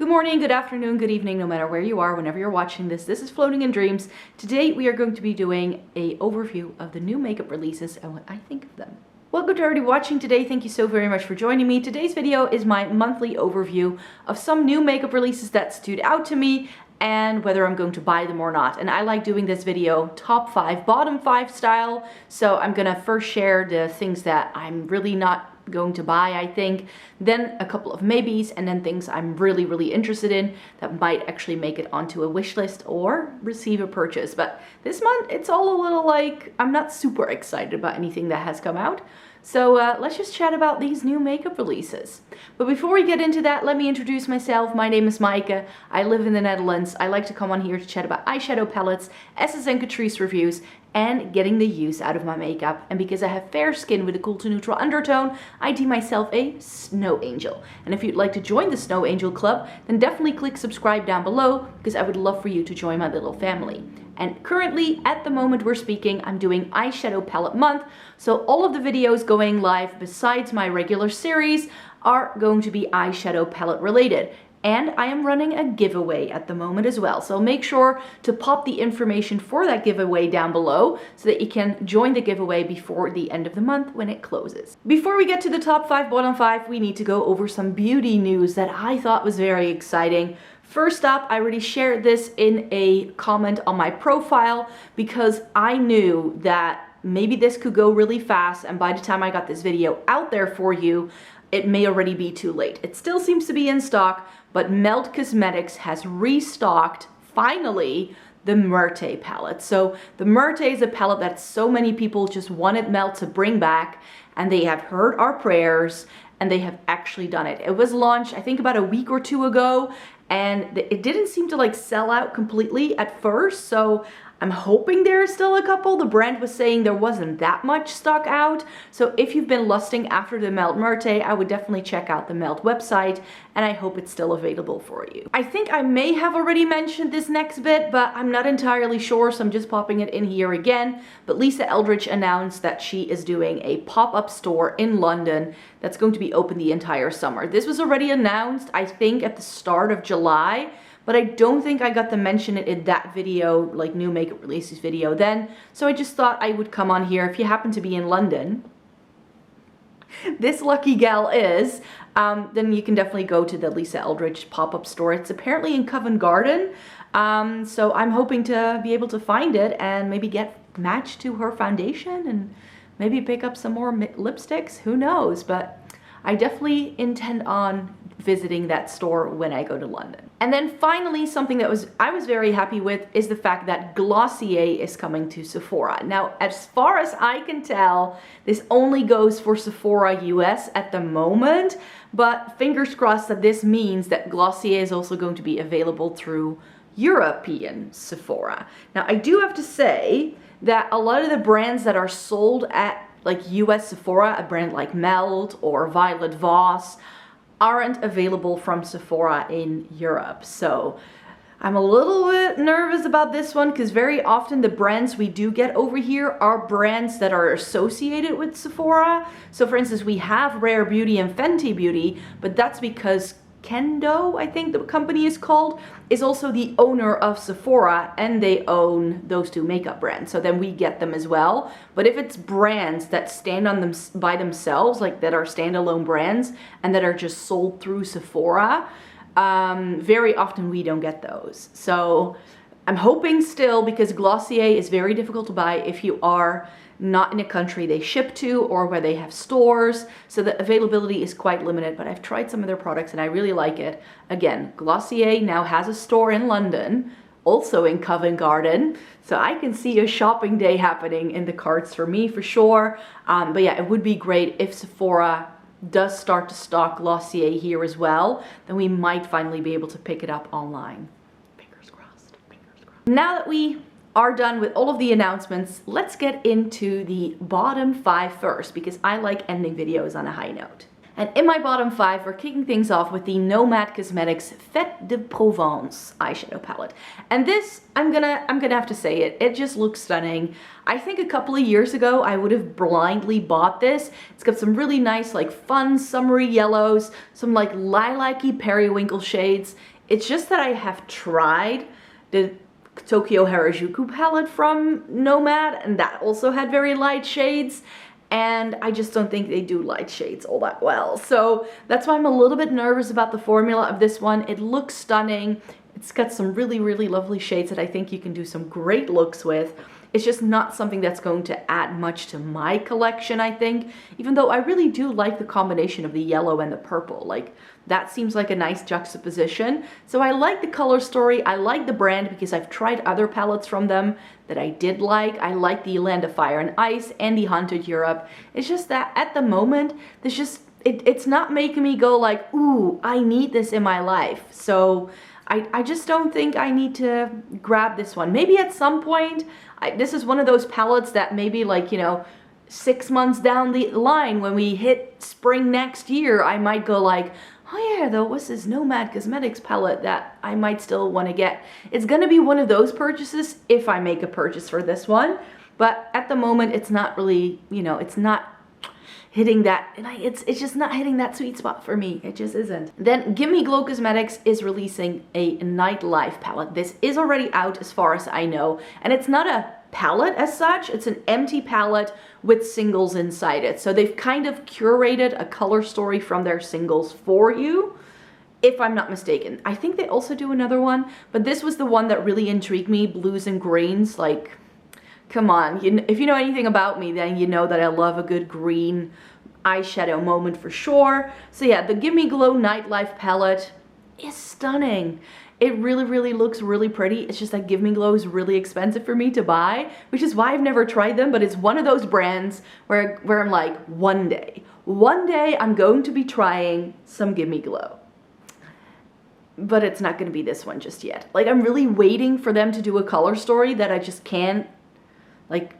Good morning, good afternoon, good evening, no matter where you are, whenever you're watching this. This is Floating in Dreams. Today we are going to be doing a overview of the new makeup releases and what I think of them. Welcome to everybody watching today. Thank you so very much for joining me. Today's video is my monthly overview of some new makeup releases that stood out to me and whether I'm going to buy them or not. And I like doing this video top 5, bottom 5 style. So I'm gonna first share the things that I'm really not going to buy, I think, then a couple of maybes, and then things I'm really interested in that might actually make it onto a wish list or receive a purchase. But this month it's all a little like, I'm not super excited about anything that has come out. So let's just chat about these new makeup releases. But before we get into that, let me introduce myself. My name is Maaike. I live in the Netherlands. I like to come on here to chat about eyeshadow palettes, Essence and Catrice reviews, and getting the use out of my makeup. And because I have fair skin with a cool to neutral undertone, I deem myself a snow angel. And if you'd like to join the Snow Angel Club, then definitely click subscribe down below, because I would love for you to join my little family. And currently, at the moment we're speaking, I'm doing eyeshadow palette month. So all of the videos going live besides my regular series are going to be eyeshadow palette related. And I am running a giveaway at the moment as well. So make sure to pop the information for that giveaway down below so that you can join the giveaway before the end of the month when it closes. Before we get to the top 5, bottom 5, we need to go over some beauty news that I thought was very exciting. First up, I already shared this in a comment on my profile because I knew that maybe this could go really fast, and by the time I got this video out there for you, it may already be too late. It still seems to be in stock, but Melt Cosmetics has restocked, finally, the Myrte palette. So the Myrte is a palette that so many people just wanted Melt to bring back, and they have heard our prayers, and they have actually done it. It was launched, I think, about a week or two ago, and it didn't seem to like sell out completely at first, so I'm hoping there's still a couple. The brand was saying there wasn't that much stock out. So if you've been lusting after the Melt Myrte, I would definitely check out the Melt website, and I hope it's still available for you. I think I may have already mentioned this next bit, but I'm not entirely sure, so I'm just popping it in here again. But Lisa Eldridge announced that she is doing a pop-up store in London that's going to be open the entire summer. This was already announced, I think, at the start of July. But I don't think I got to mention it in that video, like new makeup releases video then. So I just thought I would come on here. If you happen to be in London, this lucky gal is, then you can definitely go to the Lisa Eldridge pop-up store. It's apparently in Covent Garden. So I'm hoping to be able to find it and maybe get matched to her foundation and maybe pick up some more lipsticks. Who knows? But I definitely intend on visiting that store when I go to London. And then finally, something that I was very happy with is the fact that Glossier is coming to Sephora. Now, as far as I can tell, this only goes for Sephora US at the moment, but fingers crossed that this means that Glossier is also going to be available through European Sephora. Now, I do have to say that a lot of the brands that are sold at like US Sephora, a brand like Melt or Violet Voss, aren't available from Sephora in Europe. So I'm a little bit nervous about this one because very often the brands we do get over here are brands that are associated with Sephora. So for instance, we have Rare Beauty and Fenty Beauty, but that's because Kendo, I think the company is called, is also the owner of Sephora, and they own those two makeup brands. So then we get them as well. But if it's brands that stand on them by themselves, like that are standalone brands and that are just sold through Sephora, very often we don't get those. So I'm hoping still, because Glossier is very difficult to buy if you are not in a country they ship to or where they have stores, so the availability is quite limited, but I've tried some of their products and I really like it. Again, Glossier now has a store in London, also in Covent Garden, so I can see a shopping day happening in the cards for me for sure. But yeah, it would be great if Sephora does start to stock Glossier here as well, then we might finally be able to pick it up online. Fingers crossed, fingers crossed. Now that we are done with all of the announcements, let's get into the bottom 5 first, because I like ending videos on a high note. And in my bottom 5, we're kicking things off with the Nomad Cosmetics Fête de Provence eyeshadow palette. And this, I'm gonna have to say it just looks stunning. I think a couple of years ago, I would have blindly bought this. It's got some really nice, like fun, summery yellows, some like lilac-y periwinkle shades. It's just that I have tried the Tokyo Harajuku palette from Nomad, and that also had very light shades, and I just don't think they do light shades all that well. So that's why I'm a little bit nervous about the formula of this one. It looks stunning. It's got some really, really lovely shades that I think you can do some great looks with. It's just not something that's going to add much to my collection, I think, even though I really do like the combination of the yellow and the purple. Like, that seems like a nice juxtaposition. So I like the color story. I like the brand because I've tried other palettes from them that I did like. I like the Land of Fire and Ice and the Haunted Europe. It's just that at the moment, there's just, it's not making me go like, ooh, I need this in my life. So I just don't think I need to grab this one. Maybe at some point, this is one of those palettes that maybe like, you know, 6 months down the line when we hit spring next year, I might go like, oh yeah, though, what's this Nomad Cosmetics palette that I might still want to get? It's going to be one of those purchases if I make a purchase for this one. But at the moment, it's not really, you know, it's not hitting that, it's just not hitting that sweet spot for me. It just isn't. Then Gimme Glow Cosmetics is releasing a Nightlife palette. This is already out as far as I know, and it's not a palette as such. It's an empty palette with singles inside it. So they've kind of curated a color story from their singles for you, if I'm not mistaken. I think they also do another one, but this was the one that really intrigued me. Blues and greens, like, come on. If you know anything about me, then you know that I love a good green eyeshadow moment for sure. So yeah, the Gimme Glow Nightlife palette is stunning. It really, really looks really pretty. It's just that Gimme Glow is really expensive for me to buy, which is why I've never tried them, but it's one of those brands where I'm like, one day I'm going to be trying some Gimme Glow. But it's not going to be this one just yet. Like, I'm really waiting for them to do a color story that I just can't, like,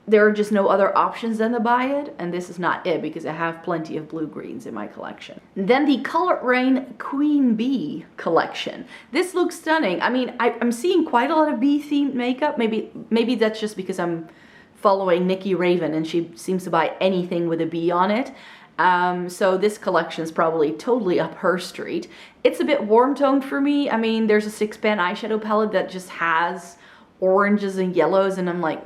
there are just no other options than to buy it, and this is not it because I have plenty of blue-greens in my collection. Then the Color Rain Queen Bee collection. This looks stunning. I mean, I'm seeing quite a lot of bee-themed makeup. Maybe that's just because I'm following Nikki Raven and she seems to buy anything with a bee on it. So this collection is probably totally up her street. It's a bit warm-toned for me. I mean, there's a 6-pan eyeshadow palette that just has oranges and yellows, and I'm like,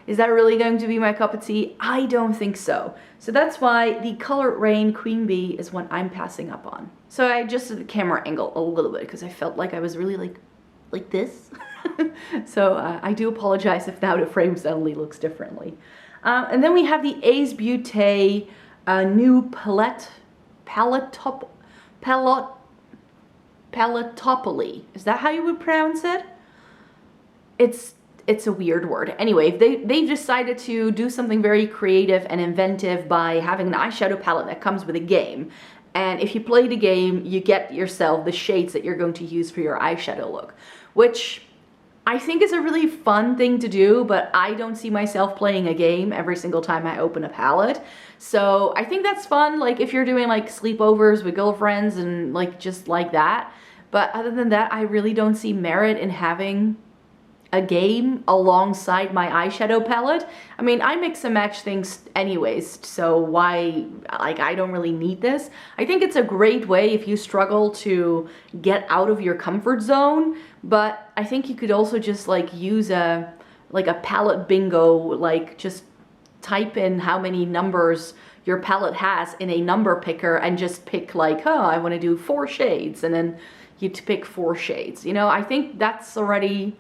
is that really going to be my cup of tea? I don't think so. So that's why the Color Rain Queen Bee is one I'm passing up on. So I adjusted the camera angle a little bit because I felt like I was really like this. So I do apologize if now the frame suddenly looks differently. And then we have the Ace Beauté new Palettopoly. Is that how you would pronounce it? It's a weird word. Anyway, they've decided to do something very creative and inventive by having an eyeshadow palette that comes with a game. And if you play the game, you get yourself the shades that you're going to use for your eyeshadow look, which I think is a really fun thing to do, but I don't see myself playing a game every single time I open a palette. So I think that's fun, like if you're doing like sleepovers with girlfriends and like just like that. But other than that, I really don't see merit in having a game alongside my eyeshadow palette. I mean, I mix and match things anyways, so why, like, I don't really need this. I think it's a great way if you struggle to get out of your comfort zone, but I think you could also just like use a palette bingo, like just type in how many numbers your palette has in a number picker and just pick like, oh, I want to do 4 shades, and then you pick 4 shades. You know, I think that's already,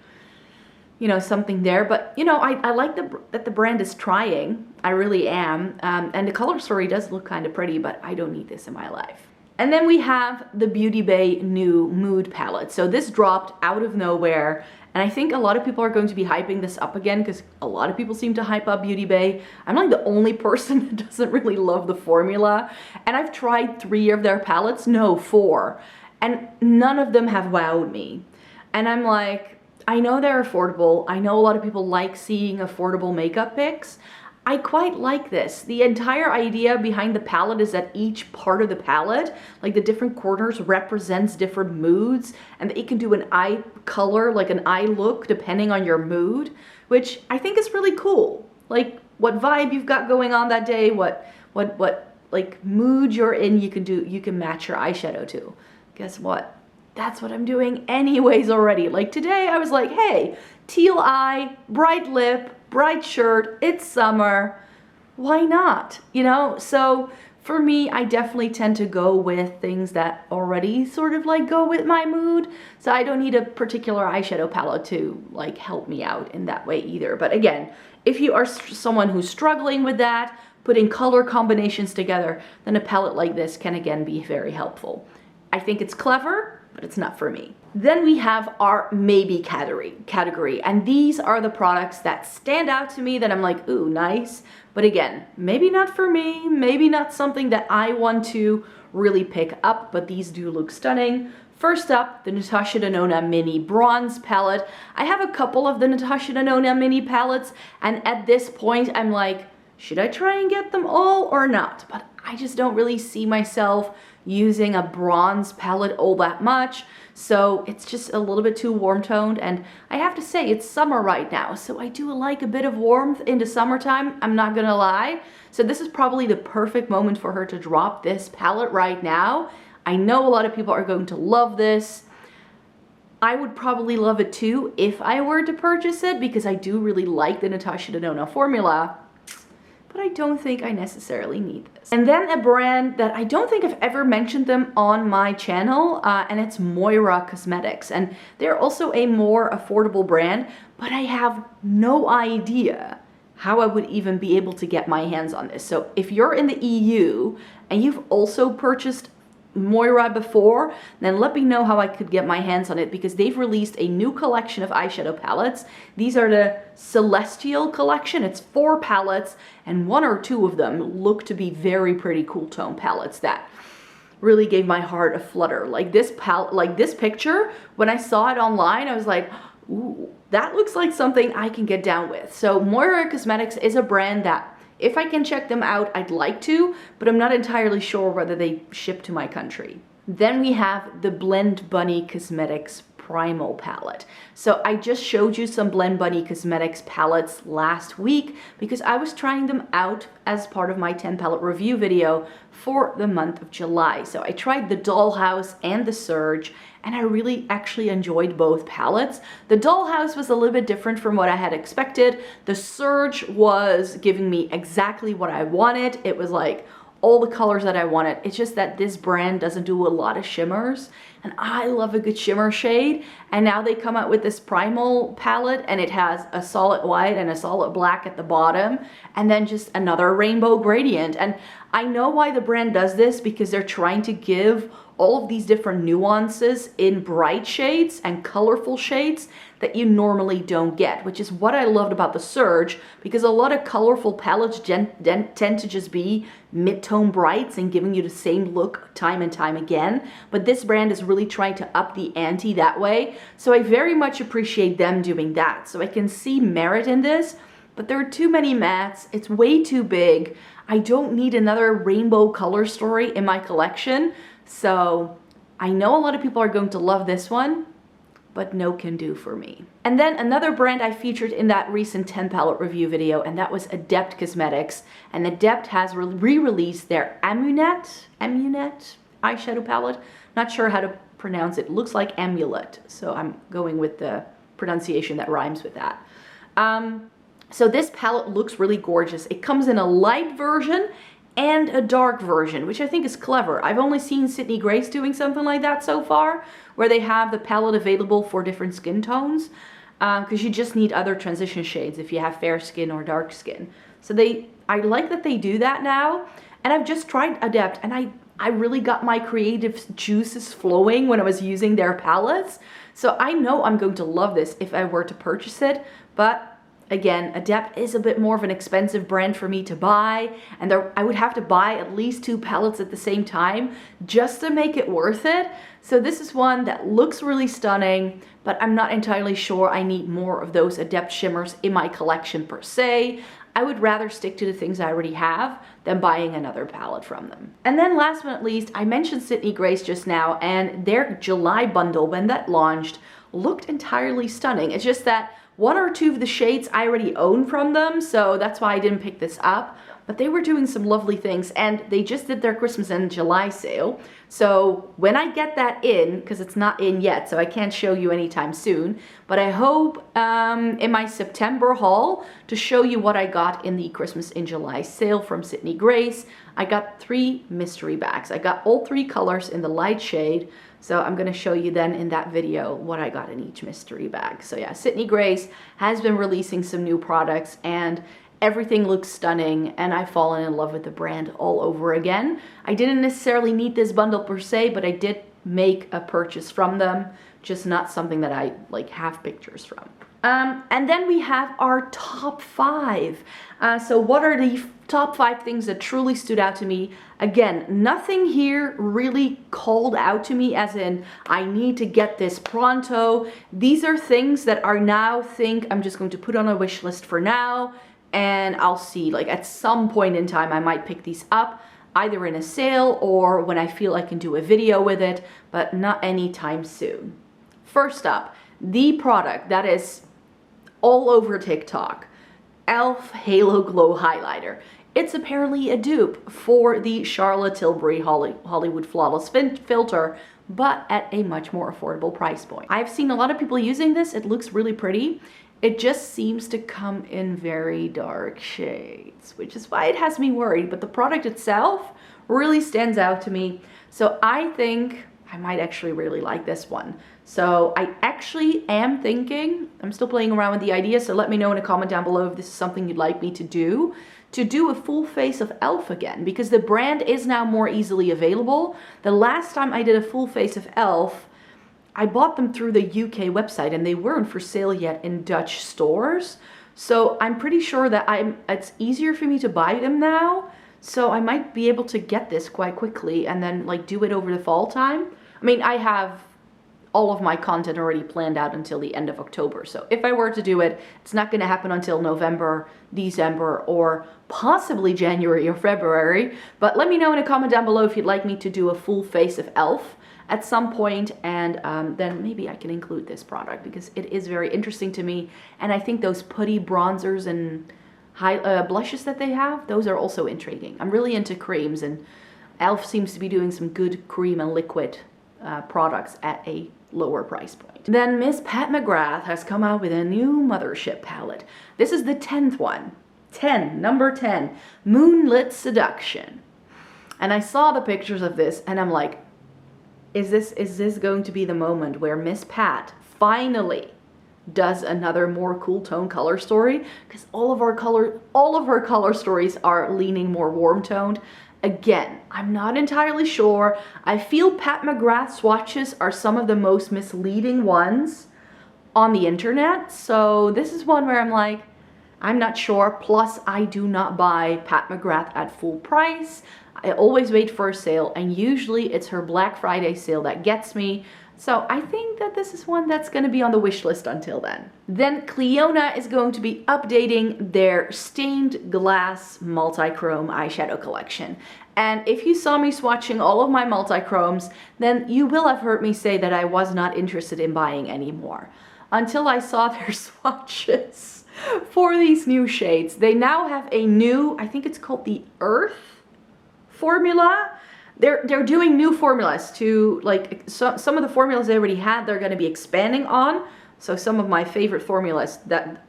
you know, something there. But, you know, I like that the brand is trying. I really am. And the color story does look kind of pretty, but I don't need this in my life. And then we have the Beauty Bay new Mood palette. So this dropped out of nowhere, and I think a lot of people are going to be hyping this up again because a lot of people seem to hype up Beauty Bay. I'm like the only person that doesn't really love the formula. And I've tried 3 of their palettes, no, 4. And none of them have wowed me. And I'm like, I know they're affordable. I know a lot of people like seeing affordable makeup picks. I quite like this. The entire idea behind the palette is that each part of the palette, like the different corners, represents different moods, and that you can do an eye color, like an eye look, depending on your mood, which I think is really cool. Like what vibe you've got going on that day, what like mood you're in, you can match your eyeshadow to. Guess what? that's what I'm doing anyways already. Like today I was like, hey, teal eye, bright lip, bright shirt, it's summer, why not? You know, so for me, I definitely tend to go with things that already sort of like go with my mood. So I don't need a particular eyeshadow palette to like help me out in that way either. But again, if you are someone who's struggling with that, putting color combinations together, then a palette like this can again be very helpful. I think it's clever, but it's not for me. Then we have our maybe category, and these are the products that stand out to me that I'm like, ooh, nice. But again, maybe not for me, maybe not something that I want to really pick up, but these do look stunning. First up, the Natasha Denona Mini Bronze Palette. I have a couple of the Natasha Denona Mini palettes, and at this point I'm like, should I try and get them all or not? But I just don't really see myself using a bronze palette all that much. So it's just a little bit too warm toned, and I have to say it's summer right now, so I do like a bit of warmth in the summertime, I'm not gonna lie. So this is probably the perfect moment for her to drop this palette right now. I know a lot of people are going to love this. I would probably love it too if I were to purchase it, because I do really like the Natasha Denona formula, but I don't think I necessarily need this. And then a brand that I don't think I've ever mentioned them on my channel, and it's Moira Cosmetics. And they're also a more affordable brand, but I have no idea how I would even be able to get my hands on this. So if you're in the EU and you've also purchased Moira before, then let me know how I could get my hands on it, because they've released a new collection of eyeshadow palettes. These are the Celestial collection. It's 4 palettes, and 1 or 2 of them look to be very pretty cool tone palettes that really gave my heart a flutter. Like this palette, like this picture, when I saw it online, I was like, ooh, that looks like something I can get down with. So Moira Cosmetics is a brand that, if I can check them out, I'd like to, but I'm not entirely sure whether they ship to my country. Then we have the Blend Bunny Cosmetics Primal palette. So I just showed you some Blend Bunny Cosmetics palettes last week because I was trying them out as part of my 10 palette review video for the month of July. So I tried the Dollhouse and the Surge, and I really actually enjoyed both palettes. The Dollhouse was a little bit different from what I had expected. The Surge was giving me exactly what I wanted. It was like all the colors that I wanted. It's just that this brand doesn't do a lot of shimmers, and I love a good shimmer shade. And now they come out with this Primal palette, and it has a solid white and a solid black at the bottom, and then just another rainbow gradient. And I know why the brand does this, because they're trying to give all of these different nuances in bright shades and colorful shades that you normally don't get, which is what I loved about the Surge, because a lot of colorful palettes tend to just be mid-tone brights and giving you the same look time and time again. But this brand is really trying to up the ante that way. So I very much appreciate them doing that. So I can see merit in this, but there are too many mattes. It's way too big. I don't need another rainbow color story in my collection. So I know a lot of people are going to love this one, but no can do for me. And then another brand I featured in that recent 10 palette review video, and that was Adept Cosmetics. And Adept has re-released their Amulet eyeshadow palette. Not sure how to pronounce it. Looks like amulet, so I'm going with the pronunciation that rhymes with that. So this palette looks really gorgeous. It comes in a light version and a dark version, which I think is clever. I've only seen Sydney Grace doing something like that so far, where they have the palette available for different skin tones, because you just need other transition shades if you have fair skin or dark skin. So I like that they do that now, and I've just tried Adept, and I really got my creative juices flowing when I was using their palettes. So I know I'm going to love this if I were to purchase it, but again, Adept is a bit more of an expensive brand for me to buy, and I would have to buy at least 2 palettes at the same time just to make it worth it. So this is one that looks really stunning, but I'm not entirely sure I need more of those Adept shimmers in my collection per se. I would rather stick to the things I already have than buying another palette from them. And then last but not least, I mentioned Sydney Grace just now, and their July bundle, when that launched, looked entirely stunning. It's just that 1 or 2 of the shades I already own from them, so that's why I didn't pick this up. But they were doing some lovely things, and they just did their Christmas and July sale. So when I get that in, because it's not in yet, so I can't show you anytime soon, but I hope in my September haul to show you what I got in the Christmas in July sale from Sydney Grace. I got 3 mystery bags. I got all 3 colors in the light shade. So I'm going to show you then in that video what I got in each mystery bag. So yeah, Sydney Grace has been releasing some new products, and everything looks stunning, and I've fallen in love with the brand all over again. I didn't necessarily need this bundle per se, but I did make a purchase from them, just not something that I like have pictures from. And then we have our top 5. So what are the top 5 things that truly stood out to me? Again, nothing here really called out to me as in I need to get this pronto. These are things that are now I'm just going to put on a wish list for now, and I'll see, like at some point in time I might pick these up, either in a sale or when I feel I can do a video with it, but not anytime soon. First up, the product that is all over TikTok, e.l.f. Halo Glow Highlighter. It's apparently a dupe for the Charlotte Tilbury Hollywood Flawless Filter, but at a much more affordable price point. I've seen a lot of people using this. It looks really pretty. It just seems to come in very dark shades, which is why it has me worried, but the product itself really stands out to me. So I think I might actually really like this one. So I actually am thinking, I'm still playing around with the idea, so let me know in a comment down below if this is something you'd like me to do a full face of e.l.f. again, because the brand is now more easily available. The last time I did a full face of e.l.f., I bought them through the UK website and they weren't for sale yet in Dutch stores. So I'm pretty sure that it's easier for me to buy them now. So I might be able to get this quite quickly and then like do it over the fall time. I mean, I have all of my content already planned out until the end of October. So if I were to do it, it's not going to happen until November, December, or possibly January or February. But let me know in a comment down below if you'd like me to do a full face of e.l.f. at some point, and then maybe I can include this product because it is very interesting to me. And I think those putty bronzers and blushes that they have, those are also intriguing. I'm really into creams, and e.l.f. seems to be doing some good cream and liquid products at a lower price point. Then Miss Pat McGrath has come out with a new Mothership palette. This is the 10th one. Number 10, Moonlit Seduction. And I saw the pictures of this and I'm like, is this going to be the moment where Miss Pat finally does another more cool tone color story? Because all of her color stories are leaning more warm toned. Again, I'm not entirely sure. I feel Pat McGrath swatches are some of the most misleading ones on the internet. So this is one where I'm like, I'm not sure. Plus, I do not buy Pat McGrath at full price. I always wait for a sale, and usually it's her Black Friday sale that gets me. So I think that this is one that's going to be on the wish list until then. Then Clionadh is going to be updating their stained glass multi-chrome eyeshadow collection. And if you saw me swatching all of my multi-chromes, then you will have heard me say that I was not interested in buying any more. Until I saw their swatches for these new shades. They now have a new, I think it's called the Earth formula. They're doing new formulas to, like, some of the formulas they already had, they're going to be expanding on. So some of my favorite formulas,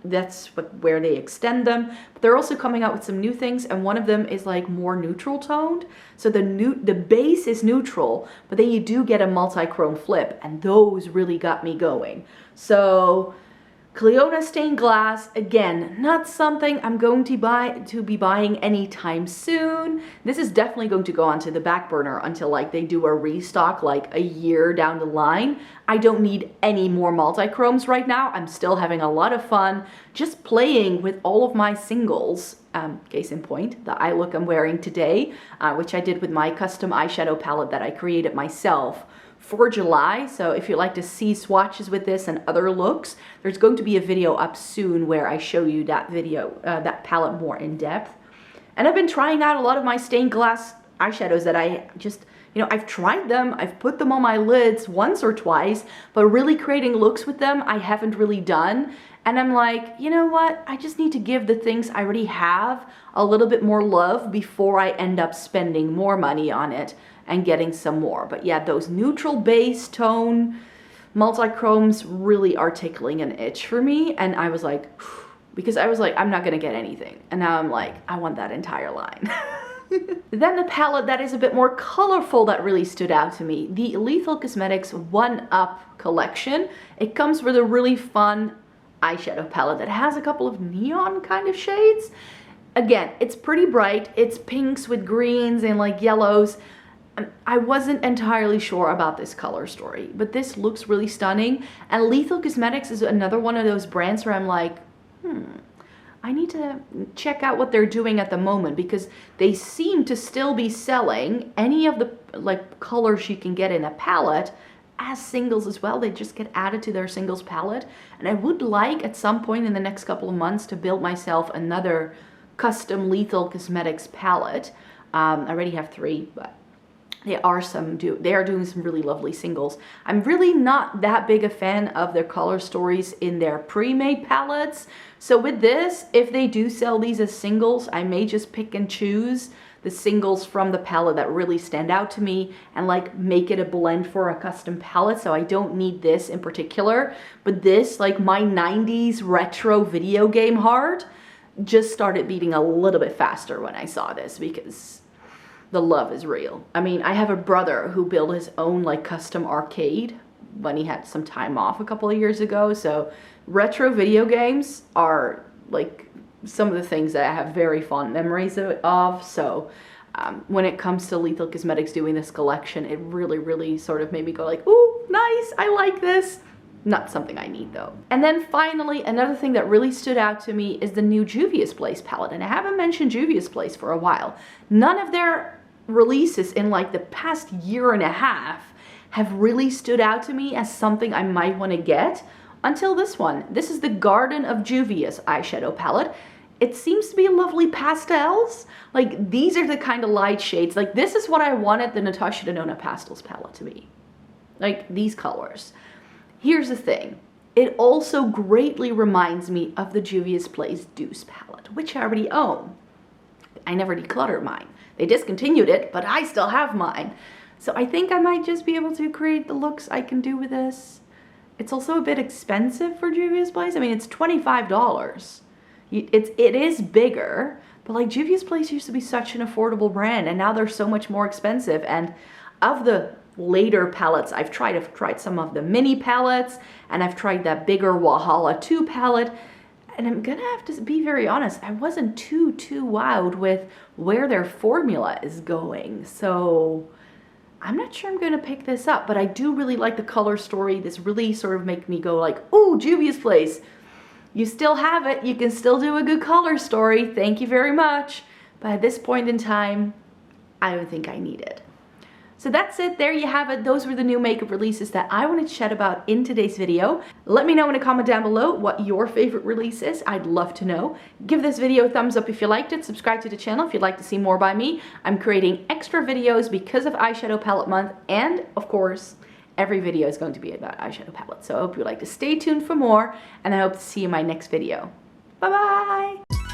that's where they extend them. But they're also coming out with some new things, and one of them is like more neutral toned. So the base is neutral, but then you do get a multi-chrome flip, and those really got me going. So Clionadh stained glass, again, not something I'm going to be buying anytime soon. This is definitely going to go onto the back burner until like they do a restock like a year down the line. I don't need any more multi-chromes right now. I'm still having a lot of fun just playing with all of my singles. Case in point, the eye look I'm wearing today, which I did with my custom eyeshadow palette that I created myself for July. So if you'd like to see swatches with this and other looks, there's going to be a video up soon where I show you that that palette more in depth. And I've been trying out a lot of my stained glass eyeshadows that I just, you know, I've tried them, I've put them on my lids once or twice, but really creating looks with them I haven't really done. And I'm like, you know what? I just need to give the things I already have a little bit more love before I end up spending more money on it and getting some more. But yeah, those neutral base tone multi-chromes really are tickling an itch for me. And I was like, because I was like, I'm not gonna get anything. And now I'm like, I want that entire line. Then the palette that is a bit more colorful that really stood out to me, the Lethal Cosmetics 1-Up collection. It comes with a really fun eyeshadow palette that has a couple of neon kind of shades. Again, it's pretty bright. It's pinks with greens and like yellows. I wasn't entirely sure about this color story, but this looks really stunning. And Lethal Cosmetics is another one of those brands where I'm like, I need to check out what they're doing at the moment, because they seem to still be selling any of the like colors you can get in a palette as singles as well. They just get added to their singles palette. And I would like at some point in the next couple of months to build myself another custom Lethal Cosmetics palette. I already have 3, but they are doing some really lovely singles. I'm really not that big a fan of their color stories in their pre-made palettes. So with this, if they do sell these as singles, I may just pick and choose the singles from the palette that really stand out to me and like make it a blend for a custom palette. So I don't need this in particular, but this, like my 90s retro video game heart, just started beating a little bit faster when I saw this, because the love is real. I mean, I have a brother who built his own like custom arcade when he had some time off a couple of years ago. So retro video games are like some of the things that I have very fond memories of. So when it comes to Lethal Cosmetics doing this collection, it really sort of made me go like, ooh, nice, I like this. Not something I need though. And then finally, another thing that really stood out to me is the new Juvia's Place palette. And I haven't mentioned Juvia's Place for a while. None of their releases in like the past year and a half have really stood out to me as something I might want to get until this one. This is the Garden of Juvia's eyeshadow palette. It seems to be lovely pastels. Like these are the kind of light shades. Like this is what I wanted the Natasha Denona Pastels palette to be. Like these colors. Here's the thing. It also greatly reminds me of the Juvia's Place Deuce palette, which I already own. I never decluttered mine. They discontinued it, but I still have mine. So I think I might just be able to create the looks I can do with this. It's also a bit expensive for Juvia's Place. I mean, it's $25. It is bigger, but like Juvia's Place used to be such an affordable brand, and now they're so much more expensive. And of the later palettes I've tried some of the mini palettes, and I've tried that bigger Walhalla 2 palette. And I'm gonna have to be very honest, I wasn't too wowed with where their formula is going. So I'm not sure I'm gonna pick this up, but I do really like the color story. This really sort of make me go like, ooh, Juvia's Place. You still have it, you can still do a good color story, thank you very much. But at this point in time, I don't think I need it. So that's it, there you have it. Those were the new makeup releases that I wanted to chat about in today's video. Let me know in a comment down below what your favorite release is. I'd love to know. Give this video a thumbs up if you liked it. Subscribe to the channel if you'd like to see more by me. I'm creating extra videos because of eyeshadow palette month, and of course, every video is going to be about eyeshadow palettes. So I hope you'd like to stay tuned for more, and I hope to see you in my next video. Bye bye!